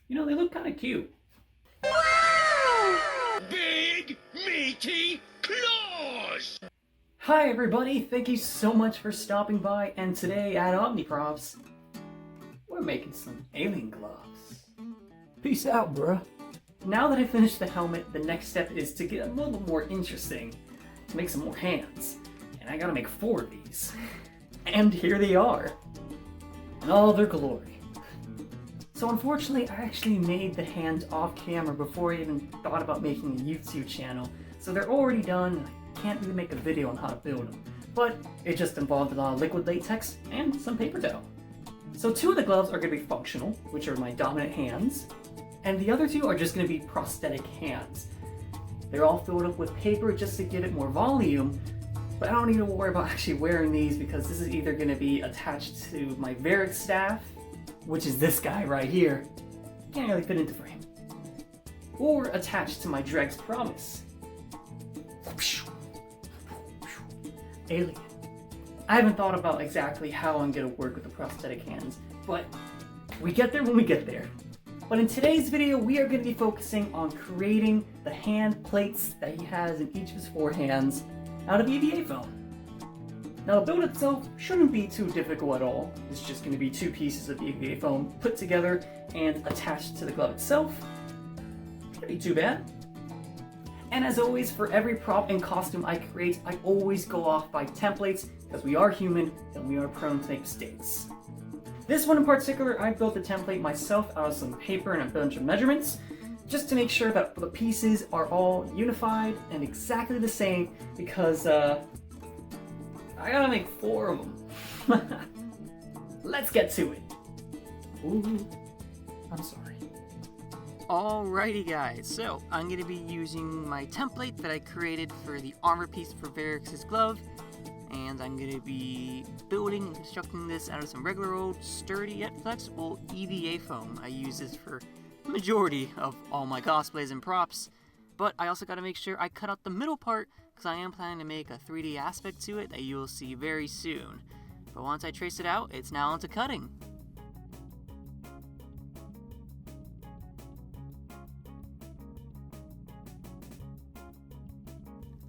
You know, they look kind of cute. Big, meaty claws! Hi everybody, thank you so much for stopping by, and today at Omni Props, we're making some alien gloves. Peace out, bruh. Now that I finished the helmet, the next step is to get a little bit more interesting, to make some more hands. And I gotta make 4 of these. And here they are, in all their glory. So unfortunately, I actually made the hands off camera before I even thought about making a YouTube channel. So they're already done, and I can't really make a video on how to build them. But it just involved a lot of liquid latex and some paper towel. So 2 of the gloves are going to be functional, which are my dominant hands, and the other 2 are just going to be prosthetic hands. They're all filled up with paper just to give it more volume, but I don't need to worry about actually wearing these because this is either going to be attached to my Variks staff, which is this guy right here, can't really fit into frame, or attached to my Dreg's Promise. Alien. I haven't thought about exactly how I'm going to work with the prosthetic hands, but we get there when we get there. But in today's video, we are going to be focusing on creating the hand plates that he has in each of his 4 hands out of EVA foam. Now the build itself shouldn't be too difficult at all. It's just going to be 2 pieces of EVA foam put together and attached to the glove itself. Shouldn't be too bad. And as always, for every prop and costume I create, I always go off by templates because we are human and we are prone to make mistakes. This one in particular, I built the template myself out of some paper and a bunch of measurements, just to make sure that the pieces are all unified and exactly the same because I gotta make 4 of them. Let's get to it. Ooh, I'm sorry. Alrighty guys, so I'm going to be using my template that I created for the armor piece for Variks' glove, and I'm going to be building and constructing this out of some regular old sturdy yet flexible EVA foam. I use this for the majority of all my cosplays and props, but I also got to make sure I cut out the middle part because I am planning to make a 3D aspect to it that you will see very soon. But once I trace it out, it's now onto cutting.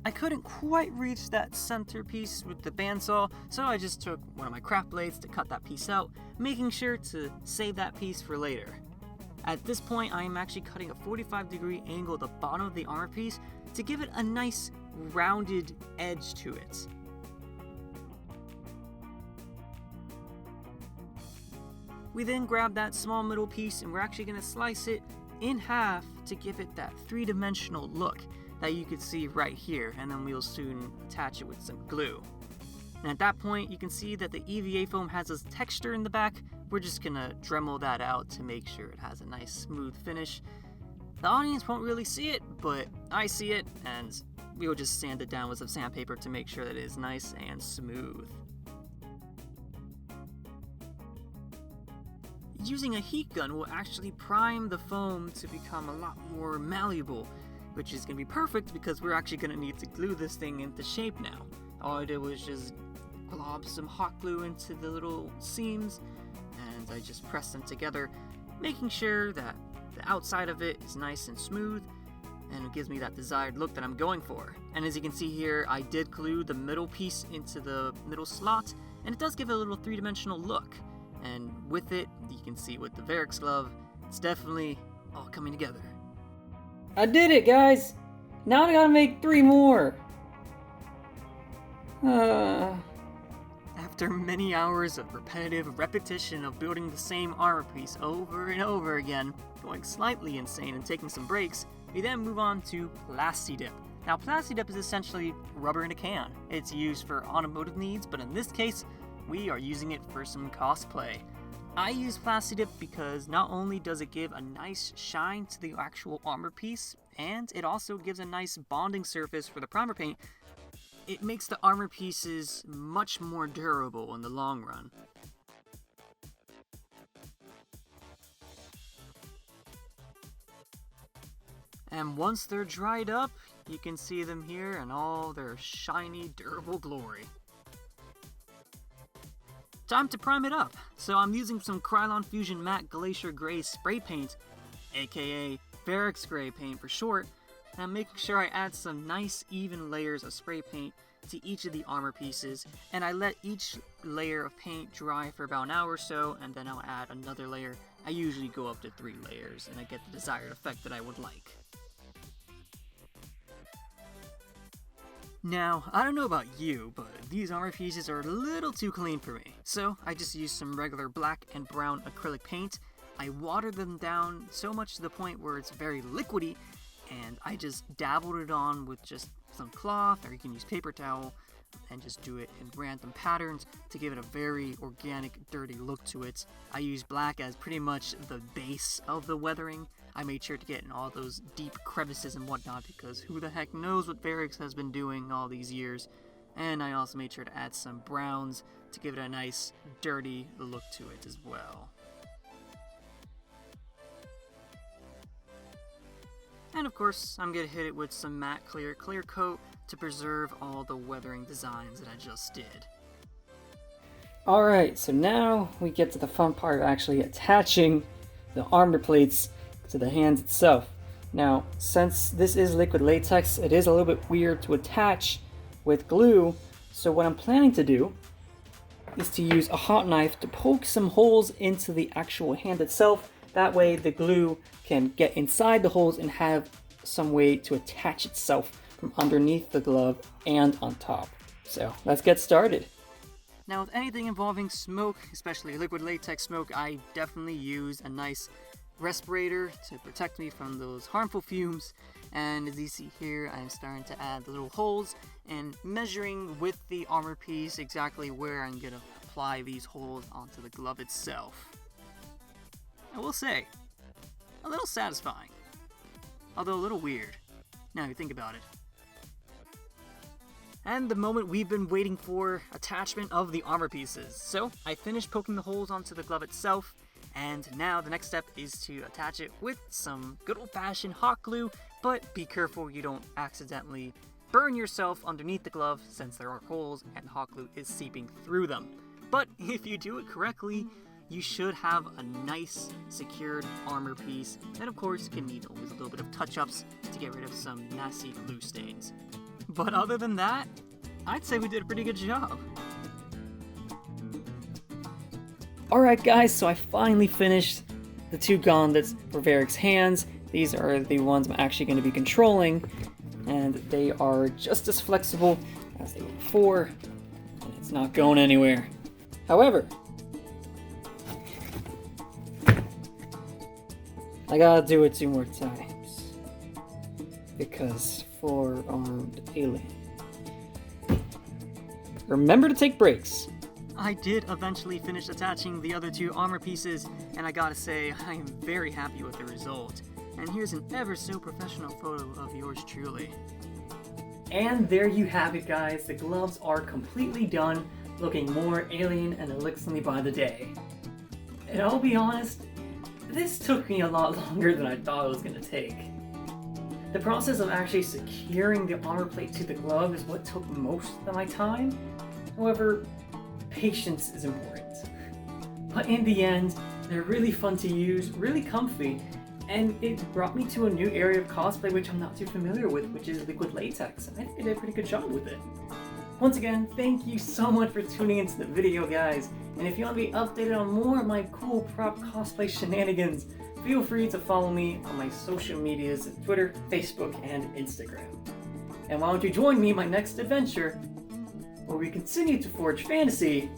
I couldn't quite reach that centerpiece with the bandsaw, so I just took one of my craft blades to cut that piece out, making sure to save that piece for later. At this point, I am actually cutting a 45-degree angle at the bottom of the armor piece to give it a nice rounded edge to it. We then grab that small middle piece and we're actually going to slice it in half to give it that 3-dimensional look that you can see right here, and then we'll soon attach it with some glue. And at that point, you can see that the EVA foam has this texture in the back. We're just gonna Dremel that out to make sure it has a nice smooth finish. The audience won't really see it, but I see it, and we'll just sand it down with some sandpaper to make sure that it is nice and smooth. Using a heat gun will actually prime the foam to become a lot more malleable, which is going to be perfect because we're actually going to need to glue this thing into shape now. All I did was just glob some hot glue into the little seams, and I just pressed them together, making sure that the outside of it is nice and smooth, and it gives me that desired look that I'm going for. And as you can see here, I did glue the middle piece into the middle slot, and it does give it a little 3-dimensional look. And with it, you can see with the Variks glove, it's definitely all coming together. I did it, guys! Now I gotta make 3 more! After many hours of repetitive repetition of building the same armor piece over and over again, going slightly insane and taking some breaks, we then move on to Plasti-Dip. Now, Plasti-Dip is essentially rubber in a can. It's used for automotive needs, but in this case, we are using it for some cosplay. I use Plasti-Dip because not only does it give a nice shine to the actual armor piece, and it also gives a nice bonding surface for the primer paint, it makes the armor pieces much more durable in the long run. And once they're dried up, you can see them here in all their shiny, durable glory. Time to prime it up. So I'm using some Krylon Fusion Matte Glacier Gray spray paint aka Variks gray paint for short, and I'm making sure I add some nice even layers of spray paint to each of the armor pieces, and I let each layer of paint dry for about an hour or so, and then I'll add another layer. I usually go up to 3 layers, and I get the desired effect that I would like. Now, I don't know about you, but these armor pieces are a little too clean for me, so I just used some regular black and brown acrylic paint. I watered them down so much to the point where it's very liquidy, and I just dabbled it on with just some cloth, or you can use paper towel, and just do it in random patterns to give it a very organic, dirty look to it. I used black as pretty much the base of the weathering. I made sure to get in all those deep crevices and whatnot, because who the heck knows what Variks has been doing all these years. And I also made sure to add some browns to give it a nice, dirty look to it as well. And of course, I'm going to hit it with some matte clear coat to preserve all the weathering designs that I just did. Alright, so now we get to the fun part of actually attaching the armor plates to the hands itself. Now, since this is liquid latex, it is a little bit weird to attach with glue, so what I'm planning to do is to use a hot knife to poke some holes into the actual hand itself. That way the glue can get inside the holes and have some way to attach itself from underneath the glove and on top. So let's get started. Now with anything involving smoke, especially liquid latex smoke, I definitely use a nice respirator to protect me from those harmful fumes. And as you see here, I'm starting to add the little holes and measuring with the armor piece exactly where I'm gonna apply these holes onto the glove itself. I will say, a little satisfying, although a little weird, now you think about it. And the moment we've been waiting for, attachment of the armor pieces. So I finished poking the holes onto the glove itself, and now the next step is to attach it with some good old-fashioned hot glue, but be careful you don't accidentally burn yourself underneath the glove since there are holes and hot glue is seeping through them. But if you do it correctly, you should have a nice secured armor piece that of course can need always a little bit of touch-ups to get rid of some nasty glue stains. But other than that, I'd say we did a pretty good job. Alright guys, so I finally finished the 2 gauntlets for Variks' hands. These are the ones I'm actually going to be controlling, and they are just as flexible as they were before, and it's not going anywhere. However, I gotta do it 2 more times, because 4-armed alien. Remember to take breaks. I did eventually finish attaching the other 2 armor pieces, and I gotta say, I am very happy with the result. And here's an ever so professional photo of yours truly. And there you have it guys, the gloves are completely done, looking more alien and elixirly by the day. And I'll be honest, this took me a lot longer than I thought it was going to take. The process of actually securing the armor plate to the glove is what took most of my time. However, patience is important. But in the end, they're really fun to use, really comfy, and it brought me to a new area of cosplay which I'm not too familiar with, which is liquid latex, and I think I did a pretty good job with it. Once again, thank you so much for tuning into the video, guys, and if you want to be updated on more of my cool prop cosplay shenanigans, feel free to follow me on my social medias, Twitter, Facebook, and Instagram. And why don't you join me in my next adventure, where we continue to forge fantasy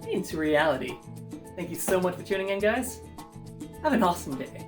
into reality. Thank you so much for tuning in, guys. Have an awesome day.